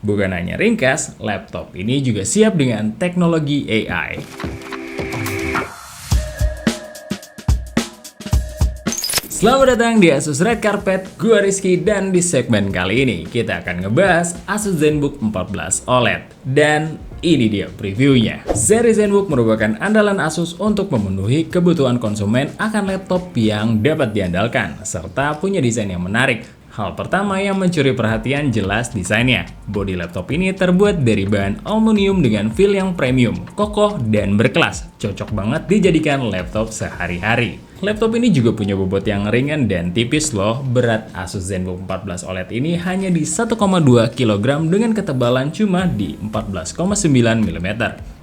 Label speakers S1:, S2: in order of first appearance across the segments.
S1: Bukan hanya ringkas, laptop ini juga siap dengan teknologi AI. Selamat datang di Asus Red Carpet, gua Rizky, dan di segmen kali ini kita akan ngebahas Asus ZenBook 14 OLED. Dan ini dia previewnya. Seri ZenBook merupakan andalan Asus untuk memenuhi kebutuhan konsumen akan laptop yang dapat diandalkan, serta punya desain yang menarik. Hal pertama yang mencuri perhatian jelas desainnya. Bodi laptop ini terbuat dari bahan aluminium dengan feel yang premium, kokoh, dan berkelas. Cocok banget dijadikan laptop sehari-hari. Laptop ini juga punya bobot yang ringan dan tipis loh. Berat Asus ZenBook 14 OLED ini hanya di 1,2 kg dengan ketebalan cuma di 14,9 mm.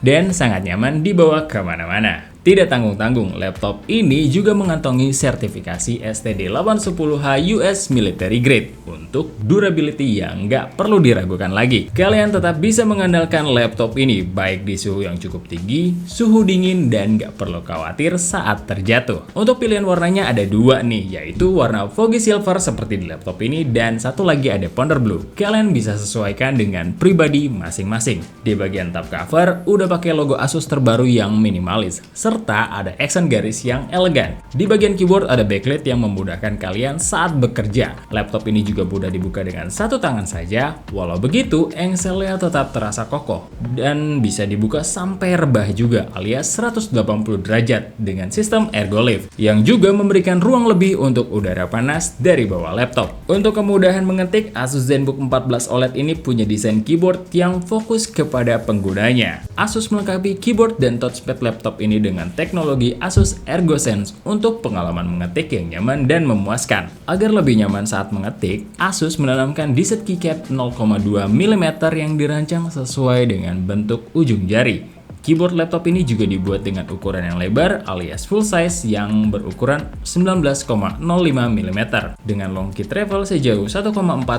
S1: Dan sangat nyaman dibawa kemana-mana. Tidak tanggung-tanggung, laptop ini juga mengantongi sertifikasi STD810H US Military Grade untuk durability yang nggak perlu diragukan lagi. Kalian tetap bisa mengandalkan laptop ini baik di suhu yang cukup tinggi, suhu dingin, dan nggak perlu khawatir saat terjatuh. Untuk pilihan warnanya ada dua nih, yaitu warna foggy silver seperti di laptop ini dan satu lagi ada powder blue. Kalian bisa sesuaikan dengan pribadi masing-masing. Di bagian tab cover udah pakai logo Asus terbaru yang minimalis, serta ada aksen garis yang elegan. Di bagian keyboard ada backlight yang memudahkan kalian saat bekerja. Laptop ini juga mudah dibuka dengan satu tangan saja. Walau begitu, engselnya tetap terasa kokoh dan bisa dibuka sampai rebah juga, alias 180 derajat dengan sistem ergo lift yang juga memberikan ruang lebih untuk udara panas dari bawah laptop. Untuk kemudahan mengetik, Asus ZenBook 14 OLED ini punya desain keyboard yang fokus kepada penggunanya. Asus melengkapi keyboard dan touchpad laptop ini dengan teknologi Asus ErgoSense untuk pengalaman mengetik yang nyaman dan memuaskan. Agar lebih nyaman saat mengetik, Asus menanamkan disset keycap 0,2 mm yang dirancang sesuai dengan bentuk ujung jari. Keyboard laptop ini juga dibuat dengan ukuran yang lebar alias full size yang berukuran 19,05 mm dengan long key travel sejauh 1,4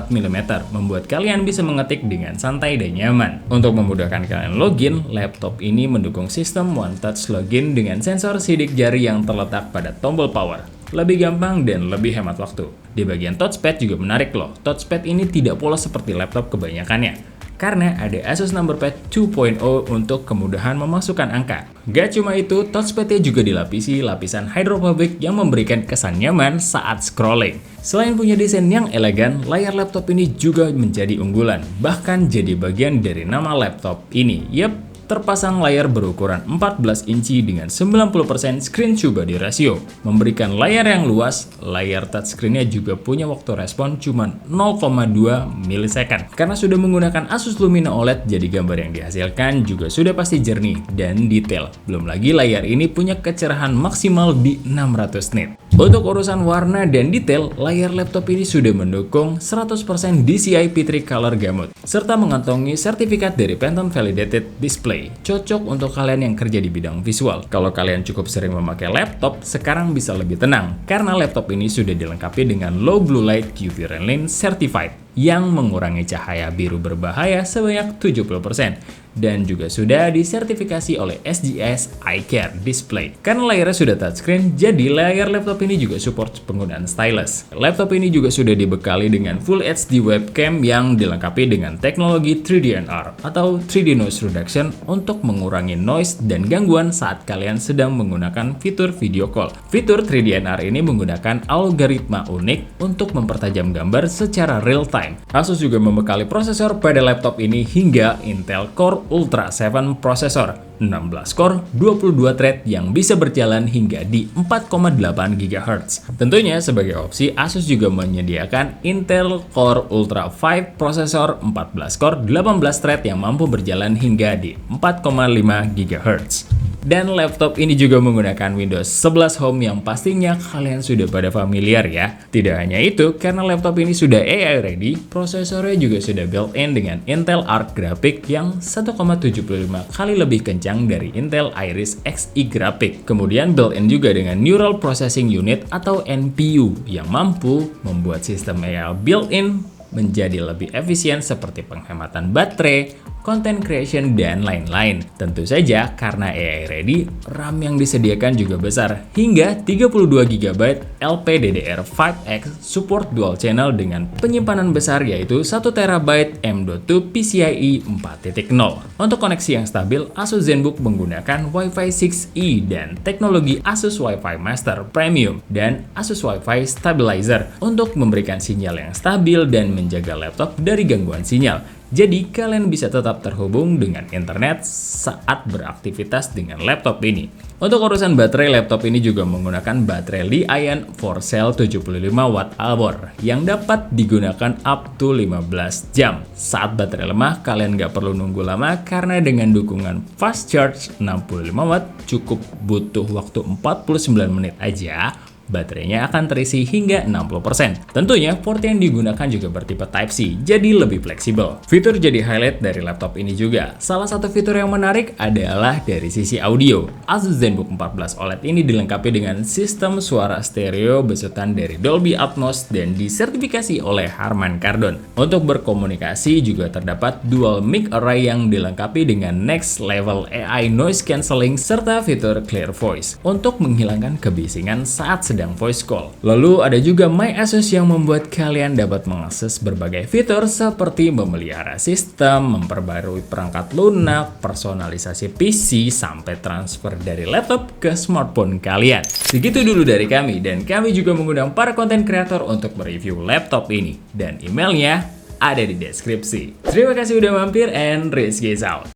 S1: mm, membuat kalian bisa mengetik dengan santai dan nyaman. Untuk memudahkan kalian login, laptop ini mendukung sistem One Touch Login dengan sensor sidik jari yang terletak pada tombol power. Lebih gampang dan lebih hemat waktu. Di bagian touchpad juga menarik loh. Touchpad ini tidak polos seperti laptop kebanyakannya, karena ada Asus Numberpad 2.0 untuk kemudahan memasukkan angka. Gak cuma itu, touchpadnya juga dilapisi lapisan hydrophobic yang memberikan kesan nyaman saat scrolling. Selain punya desain yang elegan, layar laptop ini juga menjadi unggulan, bahkan jadi bagian dari nama laptop ini. Yep, terpasang layar berukuran 14 inci dengan 90% screen to body ratio. Memberikan layar yang luas, layar touchscreen-nya juga punya waktu respon cuma 0,2 milisecond. Karena sudah menggunakan Asus Lumina OLED, jadi gambar yang dihasilkan juga sudah pasti jernih dan detail. Belum lagi layar ini punya kecerahan maksimal di 600 nit. Untuk urusan warna dan detail, layar laptop ini sudah mendukung 100% DCI P3 Color Gamut, serta mengantongi sertifikat dari Pantone Validated Display. Cocok untuk kalian yang kerja di bidang visual. Kalau kalian cukup sering memakai laptop, sekarang bisa lebih tenang karena laptop ini sudah dilengkapi dengan Low Blue Light UV Rainline Certified yang mengurangi cahaya biru berbahaya sebanyak 70% dan juga sudah disertifikasi oleh SGS iCare Display. Karena layarnya sudah touchscreen, jadi layar laptop ini juga support penggunaan stylus. Laptop ini juga sudah dibekali dengan Full HD webcam yang dilengkapi dengan teknologi 3D NR atau 3D Noise Reduction untuk mengurangi noise dan gangguan saat kalian sedang menggunakan fitur video call. Fitur 3D NR ini menggunakan algoritma unik untuk mempertajam gambar secara real time. Asus juga membekali prosesor pada laptop ini hingga Intel Core Ultra 7 prosesor 16 core, 22 thread yang bisa berjalan hingga di 4,8 GHz. Tentunya sebagai opsi, Asus juga menyediakan Intel Core Ultra 5 prosesor 14 core, 18 thread yang mampu berjalan hingga di 4,5 GHz. Dan laptop ini juga menggunakan Windows 11 Home yang pastinya kalian sudah pada familiar ya. Tidak hanya itu, karena laptop ini sudah AI ready, prosesornya juga sudah built-in dengan Intel Arc Graphics yang 1,75 kali lebih kencang dari Intel Iris Xe Graphics. Kemudian built-in juga dengan Neural Processing Unit atau NPU yang mampu membuat sistem AI built-in menjadi lebih efisien seperti penghematan baterai, content creation, dan lain-lain. Tentu saja karena AI ready, RAM yang disediakan juga besar, hingga 32 GB LPDDR5X support dual channel dengan penyimpanan besar yaitu 1 TB M.2 PCIe 4.0. Untuk koneksi yang stabil, Asus ZenBook menggunakan Wi-Fi 6E dan teknologi Asus Wi-Fi Master Premium dan Asus Wi-Fi Stabilizer untuk memberikan sinyal yang stabil dan menjaga laptop dari gangguan sinyal. Jadi kalian bisa tetap terhubung dengan internet saat beraktivitas dengan laptop ini. Untuk urusan baterai, laptop ini juga menggunakan baterai Li-ion 4-cell 75 Wh yang dapat digunakan up to 15 jam. Saat baterai lemah, kalian nggak perlu nunggu lama karena dengan dukungan fast charge 65 Watt cukup butuh waktu 49 menit aja. Baterainya akan terisi hingga 60%. Tentunya port yang digunakan juga bertipe Type-C, jadi lebih fleksibel. Fitur jadi highlight dari laptop ini juga. Salah satu fitur yang menarik adalah dari sisi audio. Asus ZenBook 14 OLED ini dilengkapi dengan sistem suara stereo besutan dari Dolby Atmos dan disertifikasi oleh Harman Kardon. Untuk berkomunikasi juga terdapat dual mic array yang dilengkapi dengan next level AI noise cancelling serta fitur clear voice untuk menghilangkan kebisingan saat sedang voice call. Lalu ada juga My Asus yang membuat kalian dapat mengakses berbagai fitur seperti memelihara sistem, memperbarui perangkat lunak, personalisasi PC, sampai transfer dari laptop ke smartphone kalian. Segitu dulu dari kami, dan kami juga mengundang para konten kreator untuk mereview laptop ini. Dan emailnya ada di deskripsi. Terima kasih udah mampir, and Rizky is out.